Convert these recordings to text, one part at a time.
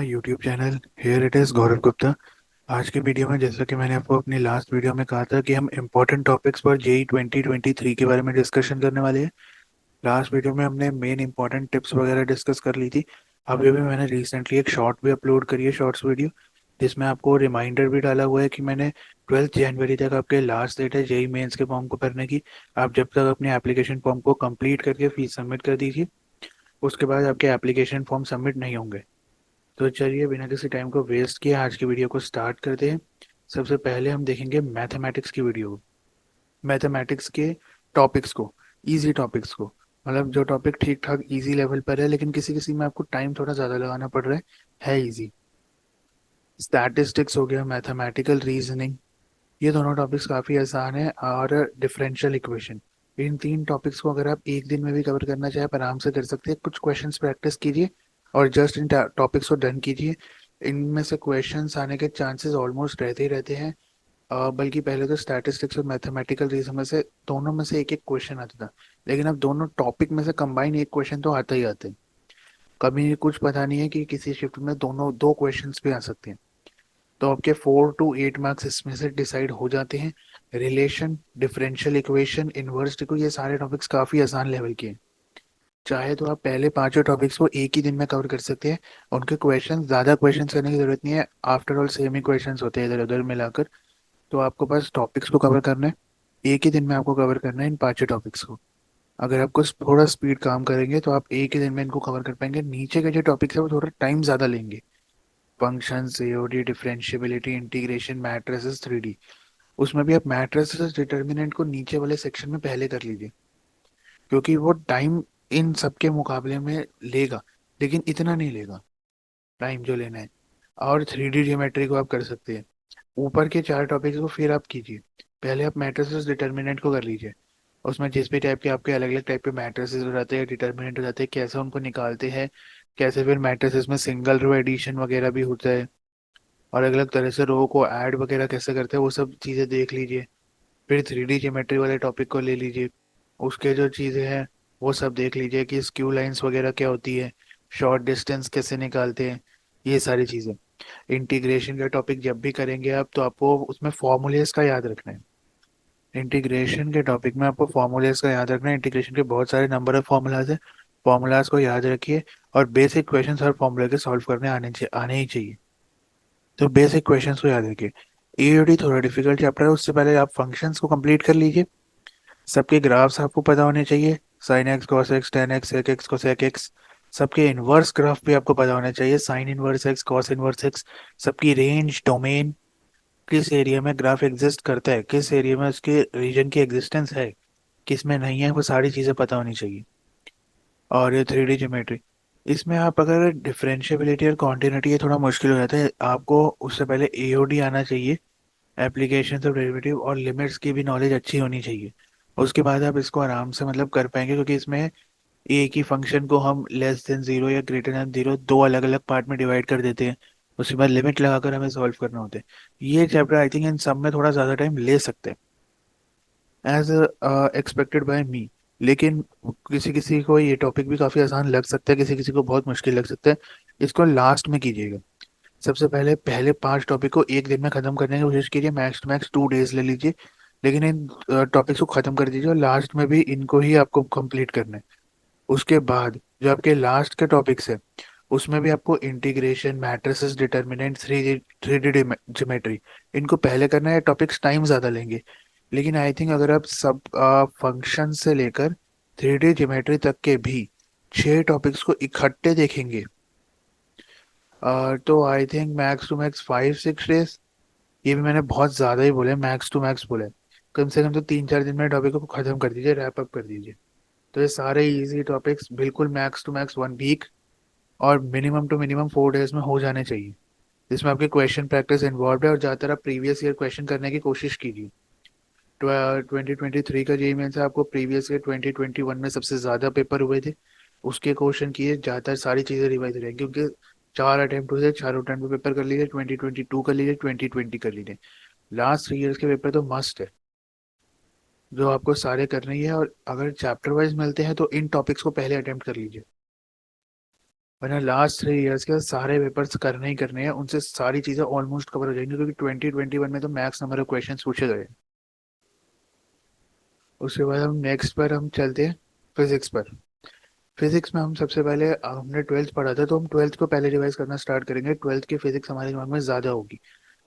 My YouTube channel. Here it is Gaurav Gupta. आज के video में जैसा कि मैंने आपको अपनी लास्ट वीडियो में कहा था कि हम इम्पोर्टेंट टॉपिक्स पर जेई 2023 के बारे में डिस्कशन करने वाले हैं। लास्ट वीडियो में हमने मेन इंपॉर्टेंट टिप्स वगैरह डिस्कस कर ली थी। अभी भी मैंने रिसेंटली एक शॉर्ट भी अपलोड करी है, शॉर्ट्स वीडियो, जिसमें आपको रिमाइंडर भी डाला हुआ है कि मैंने 12 जनवरी तक आपके लास्ट डेट है जेई मेंस के फॉर्म को भरने की। आप जब तक अपने एप्लीकेशन फॉर्म को कंप्लीट करके फीस सबमिट कर दीजिए, उसके बाद आपके एप्लीकेशन फॉर्म सबमिट नहीं होंगे। तो चलिए बिना किसी टाइम को वेस्ट किए आज की वीडियो को स्टार्ट करते हैं। सबसे पहले हम देखेंगे मैथमेटिक्स की वीडियो। मैथमेटिक्स के टॉपिक्स को, इजी टॉपिक्स को, मतलब जो टॉपिक ठीक ठाक इजी लेवल पर है लेकिन किसी किसी में आपको टाइम थोड़ा ज़्यादा लगाना पड़ रहा है इजी। स्टैटिस्टिक्स हो गया, मैथमेटिकल रीजनिंग, ये दोनों टॉपिक्स काफ़ी आसान है। और डिफरेंशियल इक्वेशन, इन तीन टॉपिक्स को अगर आप एक दिन में भी कवर करना चाहे आप आराम से कर सकते हैं। कुछ क्वेश्चंस प्रैक्टिस कीजिए और जस्ट इन टॉपिक्स को डन कीजिए। इनमें से क्वेश्चंस आने के चांसेस ऑलमोस्ट रहते ही रहते हैं। बल्कि पहले तो स्टैटिस्टिक्स और मैथमेटिकल रीजन में से दोनों में से एक एक क्वेश्चन आता था, लेकिन अब दोनों टॉपिक में से कंबाइन एक क्वेश्चन तो आता ही आते हैं। कभी कुछ पता नहीं है कि किसी शिफ्ट में दोनों दो क्वेश्चंस भी आ सकते हैं। तो आपके 4 to 8 मार्क्स इसमें से डिसाइड हो जाते हैं। रिलेशन, डिफरेंशियल इक्वेशन, इनवर्स को, ये सारे टॉपिक्स काफ़ी आसान लेवल के हैं। चाहे तो आप पहले पांचों टॉपिक्स को एक ही दिन में कवर कर सकते हैं। उनके क्वेश्चन, ज़्यादा क्वेश्चन करने की जरूरत नहीं है, आफ्टर ऑल सेम ही क्वेश्चन होते हैं इधर उधर मिलाकर। तो आपको बस टॉपिक्स को कवर करना है, एक ही दिन में आपको कवर करना है इन पांचों टॉपिक्स को। अगर आपको थोड़ा स्पीड काम करेंगे तो आप एक ही दिन में इनको कवर कर पाएंगे। नीचे के जो टॉपिक्स है वो थोड़ा टाइम ज़्यादा लेंगे। Function, COD, differentiability, integration, matrices, 3D, उसमें भी आप मैट्रिसेस डिटर्मिनेंट को नीचे वाले सेक्शन में पहले कर लीजिए, क्योंकि वो टाइम इन सबके मुकाबले में लेगा, लेकिन इतना नहीं लेगा टाइम जो लेना है। और 3D ज्योमेट्री को आप कर सकते हैं। ऊपर के चार टॉपिक्स को फिर आप कीजिए। पहले आप मैट्रिसेस डिटर्मिनेंट को कर लीजिए। उसमें जिस भी टाइप के आपके अलग अलग टाइप के मैट्रिसेस हो जाते हैं, डिटर्मिनेंट हो जाते हैं, कैसे उनको निकालते हैं, कैसे फिर मैट्रिसेस में सिंगल रो एडिशन वगैरह भी होता है, और अलग अलग तरह से रो को ऐड वगैरह कैसे करते हैं वो सब चीज़ें देख लीजिए। फिर 3D ज्योमेट्री वाले टॉपिक को ले लीजिए। उसके जो चीज़ें हैं वो सब देख लीजिए कि स्क्यू लाइंस वगैरह क्या होती है, शॉर्ट डिस्टेंस कैसे निकालते हैं, ये सारी चीज़ें। इंटीग्रेशन का टॉपिक जब भी करेंगे आप तो आपको उसमें फॉर्मूलेस का याद रखना है। इंटीग्रेशन के टॉपिक में आपको फॉर्मूलेस का याद रखना है। इंटीग्रेशन के बहुत सारे नंबर ऑफ फॉर्मूलाज है, फॉर्मूलाज को याद रखिए। और बेसिक क्वेश्चन हर फॉर्मूले के सॉल्व करने आने ही चाहिए। तो बेसिक क्वेश्चंस को याद रखिए। ईओडी थोड़ा डिफिकल्ट चैप्टर है, उससे पहले आप फंक्शंस को कंप्लीट कर लीजिए। सबके ग्राफ्स आपको पता होने चाहिए, sine x, cos x, tan x, sec x, cosec x. सबके इनवर्स ग्राफ भी आपको पता होना चाहिए, sine inverse x, cos inverse x. सबकी रेंज, डोमेन, किस एरिया में ग्राफ एग्जिस्ट करता है, किस एरिया में उसके रीजन की एग्जिस्टेंस है, किस में नहीं है, वो सारी चीज़ें पता होनी चाहिए। और ये 3D ज्योमेट्री, इसमें आप अगर डिफरेंशियबिलिटी और कॉन्टिन्यूटी, ये थोड़ा मुश्किल हो जाता है आपको। उससे पहले एओडी आना चाहिए, एप्लीकेशन ऑफ डेरिवेटिव और लिमिट्स की भी नॉलेज अच्छी होनी चाहिए। उसके बाद आप इसको आराम से मतलब कर पाएंगे, क्योंकि इसमें एक ही फंक्शन को हम लेस देन जीरो या ग्रेटर देन जीरो दो अलग अलग पार्ट में डिवाइड कर देते हैं। उसके बाद लिमिट लगाकर हमें सॉल्व करना होता है। ये चैप्टर आई थिंक इन सब में थोड़ा ज़्यादा टाइम ले सकते हैं, एज एक्सपेक्टेड बाय मी। लेकिन किसी किसी को ये टॉपिक भी काफ़ी आसान लग सकता है, किसी किसी को बहुत मुश्किल लग सकता है। इसको लास्ट में कीजिएगा। सबसे पहले पहले पांच टॉपिक को एक दिन में खत्म करने की कोशिश कीजिए, मैक्स टू मैक्स 2 डेज ले लीजिए। लेकिन इन टॉपिक्स को खत्म कर दीजिए और लास्ट में भी इनको ही आपको कंप्लीट करना है। उसके बाद जो आपके लास्ट के टॉपिक्स है उसमें भी आपको integration, matrices, determinant, three D geometry, इनको पहले करना है। टॉपिक्स टाइम ज़्यादा लेंगे, लेकिन आई थिंक अगर आप सब फंक्शन से लेकर 3D ज्योमेट्री तक के भी 6 टॉपिक्स को इकट्ठे देखेंगे, तो I think max to max 5-6 days. ये भी मैंने बहुत ज़्यादा ही बोले, मैक्स टू मैक्स बोले। कम से कम तो 3-4 दिन में टॉपिक को खत्म कर दीजिए, रैप अप कर दीजिए। तो ये सारे इजी टॉपिक्स बिल्कुल मैक्स टू मैक्स 1 वीक और मिनिमम टू मिनिमम 4 डेज में हो जाने चाहिए। जिसमें आपके क्वेश्चन प्रैक्टिस इन्वॉल्व है और ज़्यादातर आप प्रीवियस ईयर क्वेश्चन करने की कोशिश कीजिए। 2023 का जेईई मेंस है, आपको प्रीवियस ईयर 2021 में सबसे ज़्यादा पेपर हुए थे, उसके क्वेश्चन किए, ज़्यादातर सारी चीज़ें रिवाइज रहेंगी। क्योंकि 4 अटेम्प्ट हुए थे, चारों अटेम्प्ट में पेपर कर लीजिए। 2022 कर लीजिए, 2020 कर लीजिए। लास्ट 3 ईयर्स के पेपर तो मस्ट है, जो आपको सारे करने ही है। और अगर चैप्टर वाइज मिलते हैं तो इन टॉपिक्स को पहले अटेम्प्ट कर लीजिए। वरना लास्ट 3 इयर्स के सारे पेपर्स करने ही करने हैं, उनसे सारी चीजें ऑलमोस्ट कवर हो जाएंगी, क्योंकि 2021 में तो मैक्स नंबर ऑफ क्वेश्चन पूछे गए। उसके बाद हम नेक्स्ट पर हम चलते हैं फिजिक्स पर। फिजिक्स में हम सबसे पहले हमने ट्वेल्थ पढ़ा था, तो हम ट्वेल्थ को पहले रिवाइज करना स्टार्ट करेंगे। ट्वेल्थ की फिजिक्स हमारे दिमाग में ज्यादा होगी।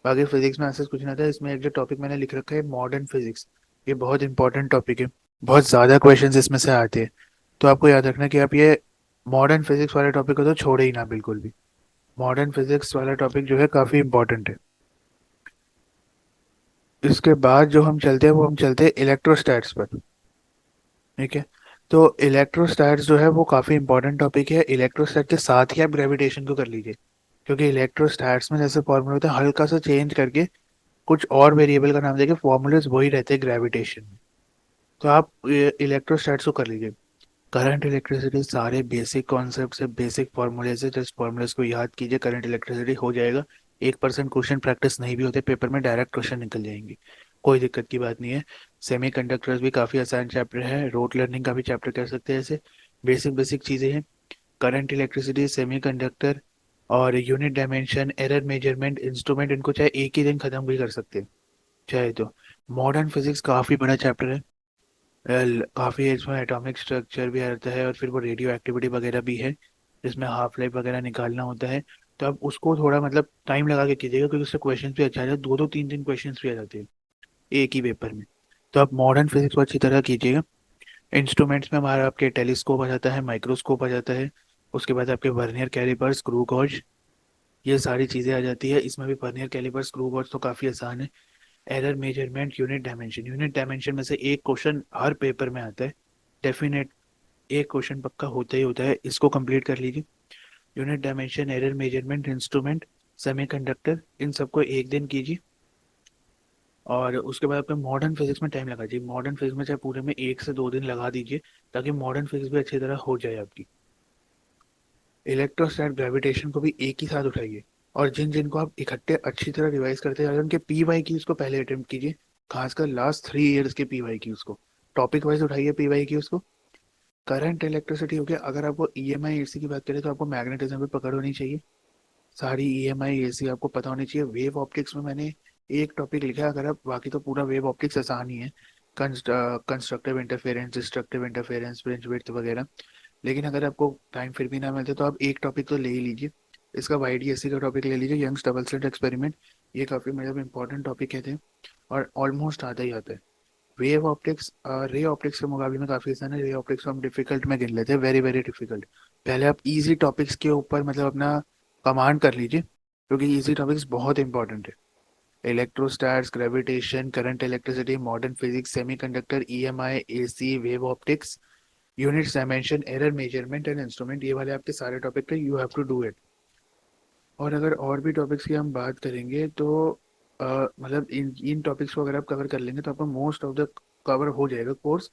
बाकी फिजिक्स में ऐसा कुछ नहीं था। इसमें एक जो टॉपिक मैंने लिख रखा है मॉडर्न फिजिक्स, ये बहुत इंपॉर्टेंट टॉपिक है। बहुत ज्यादा क्वेश्चंस इसमें से आते हैं। तो आपको याद रखना कि आप ये मॉडर्न फिजिक्स वाले टॉपिक को तो छोड़े ही ना बिल्कुल भी। मॉडर्न फिजिक्स वाला टॉपिक जो है काफी इंपॉर्टेंट है। इसके बाद जो हम चलते हैं वो हम चलते हैं इलेक्ट्रोस्टैट्स पर। ठीक है। तो इलेक्ट्रोस्टैट्स जो है वो काफी इंपॉर्टेंट टॉपिक है। इलेक्ट्रोस्टैट के साथ ही आप ग्रेविटेशन को कर लीजिए, क्योंकि इलेक्ट्रोस्टैट्स में जैसे फॉर्मूला होता है हल्का सा चेंज करके कुछ और वेरिएबल का नाम देके फॉर्मूलेस वही रहते हैं ग्रेविटेशन में। तो आप इलेक्ट्रोस्टैट्स को कर लीजिए। करंट इलेक्ट्रिसिटी सारे बेसिक कॉन्सेप्ट से बेसिक फॉर्मूले से जस्ट फॉर्मूलेस को याद कीजिए, करंट इलेक्ट्रिसिटी हो जाएगा। 1% क्वेश्चन प्रैक्टिस नहीं भी होते पेपर में, डायरेक्ट क्वेश्चन निकल जाएंगे। कोई दिक्कत की बात नहीं है। सेमी कंडक्टर्स भी काफ़ी आसान चैप्टर है, रोड लर्निंग का भी चैप्टर कह सकते हैं। ऐसे बेसिक बेसिक चीज़ें हैं। करंट इलेक्ट्रिसिटी, सेमी कंडक्टर और unit dimension, error measurement, instrument, इनको चाहे एक ही दिन खत्म भी कर सकते हैं चाहे तो। मॉडर्न फिजिक्स काफ़ी बड़ा चैप्टर है। काफ़ी इसमें एटॉमिक स्ट्रक्चर भी आता है, और फिर वो रेडियो एक्टिविटी वगैरह भी है, जिसमें हाफ लाइफ वगैरह निकालना होता है। तो आप उसको थोड़ा मतलब टाइम लगा के कीजिएगा, क्योंकि उससे क्वेश्चन भी अच्छा आ जाते हैं, दो दो तीन तीन क्वेश्चन भी आ जाते हैं एक ही पेपर में। तो आप मॉडर्न फिजिक्स को अच्छी तरह कीजिएगा। इंस्ट्रूमेंट्स में हमारा आपके टेलीस्कोप आ जाता है, माइक्रोस्कोप आ जाता है। उसके बाद आपके वर्नियर कैलिपर, स्क्रू गॉज, ये सारी चीज़ें आ जाती है। इसमें भी वर्नियर कैलिपर, स्क्रू गॉज तो काफ़ी आसान है। Error measurement, unit dimension, unit dimension में से एक क्वेश्चन हर पेपर में आता है डेफिनेट। एक क्वेश्चन पक्का होता ही होता है, इसको कंप्लीट कर लीजिए। Unit dimension, error measurement, instrument, semiconductor, इन सबको एक दिन कीजिए। और उसके बाद आपके मॉडर्न फिजिक्स में टाइम लगा दीजिए। मॉडर्न फिजिक्स में चाहे पूरे में 1 से 2 दिन लगा दीजिए, ताकि मॉडर्न फिजिक्स भी अच्छी तरह हो जाए आपकी। इलेक्ट्रोस्टैट, ग्रेविटेशन को भी एक ही साथ उठाइए। और जिन जिन को आप इकट्ठे अच्छी तरह रिवाइज करते जा रहे हैं उनके पी वाई की उसको पहले अटेम्प्ट कीजिए। खासकर लास्ट 3 इयर्स के पी वाई की उसको टॉपिक वाइज उठाइए, पी वाई की उसको। करंट इलेक्ट्रिसिटी हो गया। अगर आपको ई एम आई ए सी की बात करें तो आपको मैग्नेटिज्म पे पकड़ होनी चाहिए। सारी ई एम आई ए सी आपको पता होनी चाहिए। वेव ऑप्टिक्स में मैंने एक टॉपिक लिखा है, अगर आप बाकी तो पूरा वेव ऑप्टिक्स आसान ही है। Constructive interference, destructive interference, fringe width वगैरह। लेकिन अगर आपको टाइम फिर भी ना मिलते तो आप एक टॉपिक तो ले ही लीजिए। इसका वाई डी एस सी का टॉपिक ले लीजिए, यंग्स डबल स्लिट एक्सपेरिमेंट। ये काफ़ी मतलब इंपॉर्टेंट टॉपिक कहते हैं, और ऑलमोस्ट आता ही आता है। वेव ऑप्टिक्स रे ऑप्टिक्स के मुकाबले में काफ़ी आसान है। रे ऑप्टिक्स को हम डिफिकल्ट में गिन लेते हैं, वेरी वेरी डिफिकल्ट। पहले आप इजी टॉपिक्स के ऊपर मतलब अपना कमांड कर लीजिए, क्योंकि इजी टॉपिक्स बहुत इंपॉर्टेंट है। Electrostatics, gravitation, current electricity, modern physics, semiconductor, EMI, AC, wave optics, units dimension, error measurement and instrument, ये वाले आपके सारे टॉपिक थे, you have to do it. और अगर और भी टॉपिक्स की हम बात करेंगे तो मतलब इन इन टॉपिक्स को अगर आप कवर कर लेंगे तो आपका मोस्ट ऑफ द कवर हो जाएगा कोर्स।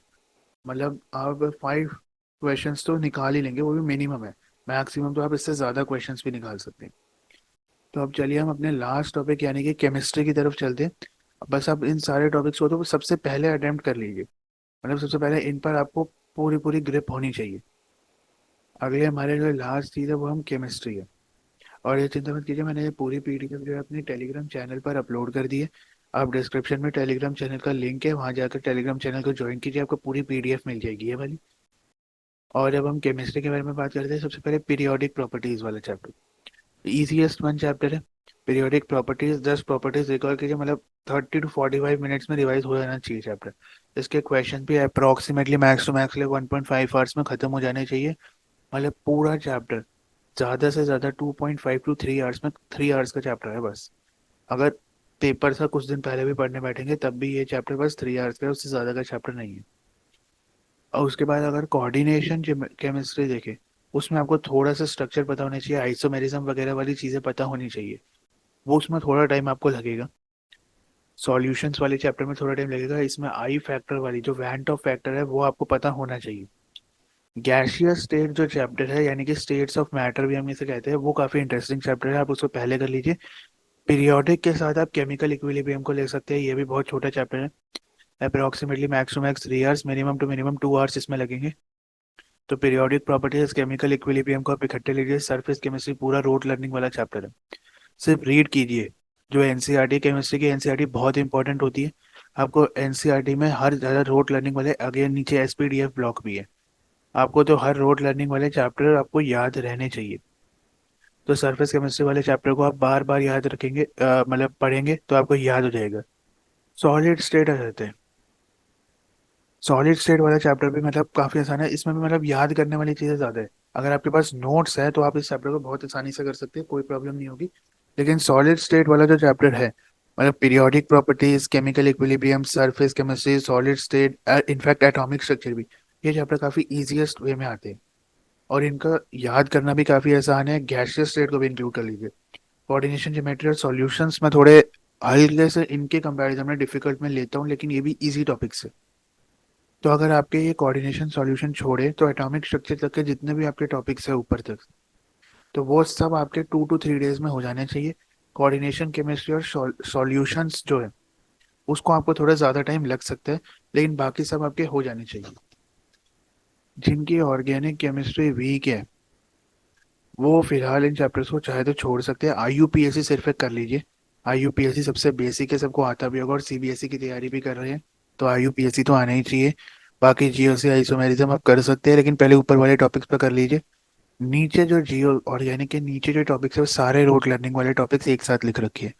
मतलब आप 5 क्वेश्चंस तो निकाल ही लेंगे, वो भी मिनिमम है। मैक्सिमम तो आप इससे ज़्यादा क्वेश्चंस भी निकाल सकते हैं। तो अब चलिए हम अपने लास्ट टॉपिक यानी कि केमिस्ट्री की तरफ चलते हैं। बस आप इन सारे टॉपिक्स को तो सबसे पहले अटेम्प्ट कर लीजिए। मतलब सबसे पहले इन पर आपको पूरी पूरी ग्रिप होनी चाहिए। अगले हमारे जो लास्ट चीज़ है वो हम केमिस्ट्री है। और ये चिंता मत कीजिए, मैंने ये पूरी पीडीएफ जो है अपने टेलीग्राम चैनल पर अपलोड कर दी है। आप डिस्क्रिप्शन में टेलीग्राम चैनल का लिंक है, वहाँ जाकर टेलीग्राम चैनल को ज्वाइन कीजिए, आपको पूरी पीडीएफ मिल जाएगी ये वाली। और जब हम केमिस्ट्री के बारे में बात करते हैं, सबसे पहले पीरियोडिक प्रॉपर्टीज वाला चैप्टर इजीएस्ट वन चैप्टर है। पीरियोडिक प्रॉपर्टीज, 10 प्रॉपर्टीज रिकॉल कीजिए, मतलब 30 to 45 मिनट्स में रिवाइज हो जाना चाहिए चैप्टर। इसके क्वेश्चन भी approximately max to max 1.5 hours में खत्म हो जाने चाहिए। मतलब पूरा चैप्टर ज़्यादा से ज़्यादा 2.5 to 3 आवर्स में, 3 आवर्स का चैप्टर है बस। अगर पेपर से कुछ दिन पहले भी पढ़ने बैठेंगे तब भी ये चैप्टर बस 3 आवर्स का है, उससे ज़्यादा का चैप्टर नहीं है। और उसके बाद अगर कोऑर्डिनेशन केमिस्ट्री देखें, उसमें आपको थोड़ा सा स्ट्रक्चर पता होना चाहिए, आइसोमेरिज्म वगैरह वाली चीज़ें पता होनी चाहिए। वो उसमें थोड़ा टाइम आपको लगेगा। सॉल्यूशंस वाले चैप्टर में थोड़ा टाइम लगेगा। इसमें आई फैक्टर वाली जो वैंट ऑफ फैक्टर है वो आपको पता होना चाहिए। गैसियस स्टेट जो चैप्टर है, यानी कि स्टेट्स ऑफ मैटर भी हम इसे कहते हैं, वो काफ़ी इंटरेस्टिंग चैप्टर है, आप उसको पहले कर लीजिए। पीरियोडिक के साथ आप केमिकल इक्विलिब्रियम को ले सकते हैं, ये भी बहुत छोटा चैप्टर है। Approximately max to max 3 hours, minimum to minimum 2 hours इसमें लगेंगे। तो पीरियोडिक प्रॉपर्टीज, केमिकल इक्विलिब्रियम को आप इकट्ठे लीजिए, सरफेस केमिस्ट्री पूरा रोट लर्निंग वाला चैप्टर है, सिर्फ रीड कीजिए। जो एनसीईआरटी केमिस्ट्री की एनसीईआरटी बहुत इंपॉर्टेंट होती है। आपको एनसीईआरटी में हर ज़्यादा रोट लर्निंग वाले आगे नीचे एसपीडीएफ ब्लॉक भी है। आपको तो हर रोट लर्निंग वाले चैप्टर आपको याद रहने चाहिए। तो सरफेस केमिस्ट्री वाले चैप्टर को आप बार बार याद रखेंगे, मतलब पढ़ेंगे तो आपको याद हो जाएगा। सॉलिड स्टेट आ जाते हैं। सॉलिड स्टेट वाला चैप्टर भी मतलब काफी आसान है, इसमें भी मतलब याद करने वाली चीजें ज्यादा है। अगर आपके पास नोट्स है तो आप इस चैप्टर को बहुत आसानी से कर सकते हैं, कोई प्रॉब्लम नहीं होगी। लेकिन सॉलिड स्टेट वाला जो चैप्टर है, मतलब periodic properties, chemical equilibrium, surface chemistry, solid state, in fact atomic structure भी, ये चैप्टर काफी इजीएस्ट वे में आते हैं। और इनका याद करना भी काफी आसान है। गैसियस स्टेट को भी इंक्लूड कर लीजिए। कोऑर्डिनेशन ज्योमेट्री और सॉल्यूशंस में थोड़े हल्के से इनके कंपैरिजन में डिफिकल्ट में लेता हूँ, लेकिन ये भी इजी टॉपिक्स है। तो अगर आपके ये कोऑर्डिनेशन सॉल्यूशन छोड़े तो एटॉमिक स्ट्रक्चर तक के जितने भी आपके टॉपिक्स है ऊपर तक, तो वो सब आपके 2 to 3 डेज में हो जाने चाहिए। कोऑर्डिनेशन केमिस्ट्री और सॉल्यूशंस जो है उसको आपको थोड़ा ज़्यादा टाइम लग सकता है, लेकिन बाकी सब आपके हो जाने चाहिए। जिनकी ऑर्गेनिक केमिस्ट्री वीक है वो फिलहाल इन चैप्टर्स को चाहे तो छोड़ सकते हैं। आईयूपीएससी सिर्फ एक कर लीजिए। आईयूपीएससी सबसे बेसिक है, सबको आता भी होगा, और सीबीएसई की तैयारी भी कर रहे हैं तो आईयूपीएससी तो आना ही चाहिए। बाकी जीओसी आइसोमेरिज्म आप कर सकते हैं, लेकिन पहले ऊपर वाले टॉपिक्स पे कर लीजिए। नीचे जो जियो ऑर्गेनिक के नीचे जो टॉपिक्स है वो सारे रोट लर्निंग वाले टॉपिक्स एक साथ लिख रखिए।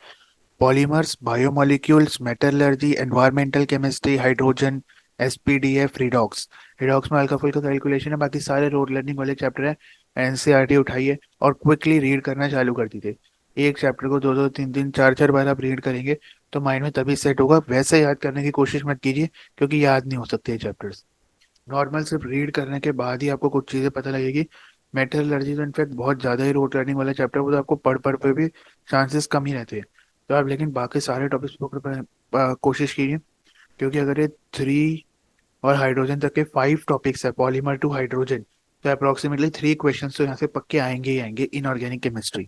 Polymers, biomolecules, metallurgy, environmental chemistry, hydrogen, SPDF, redox. Redox में हल्का फुल्का कैलकुलेशन है, बाकी सारे रोड लर्निंग वाले चैप्टर है। एनसीईआरटी उठाइए और क्विकली रीड करना चालू कर दीजिए। एक चैप्टर को 2 2 3 3 4 4 बार आप रीड करेंगे तो माइंड में तभी सेट होगा। वैसे याद करने की कोशिश मत कीजिए, क्योंकि याद नहीं हो सकते ये चैप्टर्स। नॉर्मल सिर्फ रीड करने के बाद ही आपको कुछ चीज़ें पता लगेगी। मेटलर्जी तो इनफैक्ट बहुत ज़्यादा ही रोड लर्निंग वाला चैप्टर है, वो तो आपको पढ़ पढ़ पे भी चांसेस कम ही रहते हैं। तो आप लेकिन बाकी सारे टॉपिक्स पकड़ कोशिश कीजिए, क्योंकि अगर ये 3 और हाइड्रोजन तक के 5 टॉपिक्स है, पॉलीमर टू हाइड्रोजन, तो अप्रोक्सीमेटली 3 क्वेश्चन तो यहाँ से पक्के आएंगे ही आएंगे इनऑर्गेनिक केमिस्ट्री।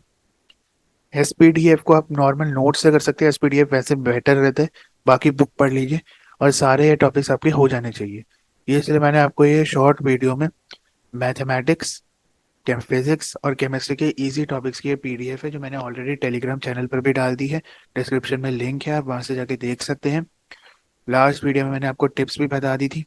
एसपीडीएफ को आप नॉर्मल नोट से कर सकते हैं, एसपीडीएफ वैसे बेटर रहता है। बाकी बुक पढ़ लीजिए और सारे ये टॉपिक्स आपके हो जाने चाहिए। ये इसलिए मैंने आपको ये शॉर्ट वीडियो में मैथमेटिक्स, फिजिक्स और केमिस्ट्री के इजी टॉपिक्स की ये पीडीएफ है, जो मैंने ऑलरेडी टेलीग्राम चैनल पर भी डाल दी है। डिस्क्रिप्शन में लिंक है, आप वहां से जाके देख सकते हैं। लास्ट वीडियो में मैंने आपको टिप्स भी बता दी थी।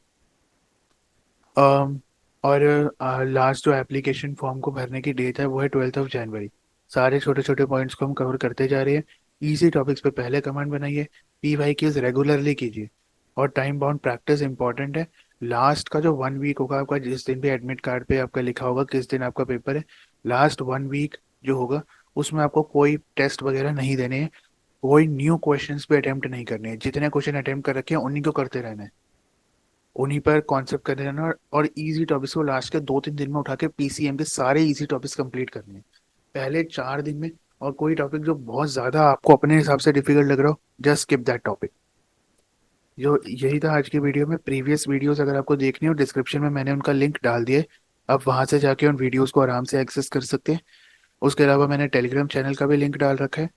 अम, और लास्ट जो एप्लीकेशन फॉर्म को भरने की डेट है वो है 12 जनवरी। सारे छोटे छोटे पॉइंट्स को हम कवर करते जा रहे हैं। इजी टॉपिक्स पे पहले कमेंट बनाइए, पी वाई क्यूज रेगुलरली कीजिए, और टाइम बाउंड प्रैक्टिस इंपॉर्टेंट है। लास्ट का जो 1 वीक होगा आपका, जिस दिन भी एडमिट कार्ड पे आपका लिखा होगा किस दिन आपका पेपर है, लास्ट 1 वीक जो होगा उसमें आपको कोई टेस्ट वगैरह नहीं देने हैं, कोई न्यू क्वेश्चंस पे अटेम्प्ट नहीं करने हैं। जितने क्वेश्चन अटेम्प्ट कर रखे हैं उन्हीं को करते रहना है, उन्हीं पर कॉन्सेप्ट करने रहना है, और इजी टॉपिक्स को लास्ट के 2 3 दिन में उठा के पीसीएम के सारे इजी टॉपिक्स कंप्लीट करने हैं पहले 4 दिन में। और कोई टॉपिक जो बहुत ज्यादा आपको अपने हिसाब से डिफिकल्ट लग रहा हो, जस्ट स्किप दैट टॉपिक। जो यही था आज की वीडियो में। प्रीवियस वीडियोस अगर आपको देखनी हो, डिस्क्रिप्शन में मैंने उनका लिंक डाल दिया है, आप वहां से जाके उन वीडियोस को आराम से एक्सेस कर सकते हैं। उसके अलावा मैंने टेलीग्राम चैनल का भी लिंक डाल रखा है।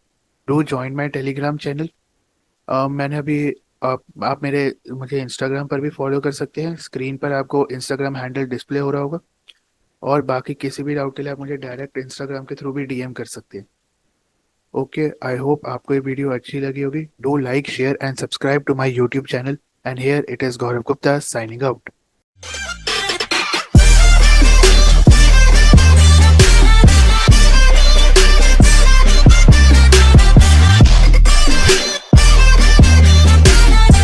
Do join my Telegram channel. मैंने अभी आप मेरे मुझे इंस्टाग्राम पर भी फॉलो कर सकते हैं, स्क्रीन पर आपको इंस्टाग्राम हैंडल डिस्प्ले हो रहा होगा। और बाकी किसी भी डाउट के लिए आप मुझे डायरेक्ट इंस्टाग्राम के थ्रू भी डीएम कर सकते हैं। ओके, आई होप आपको ये वीडियो अच्छी लगी होगी। Do like, share and subscribe to my YouTube channel. And here it is Gaurav Gupta signing out.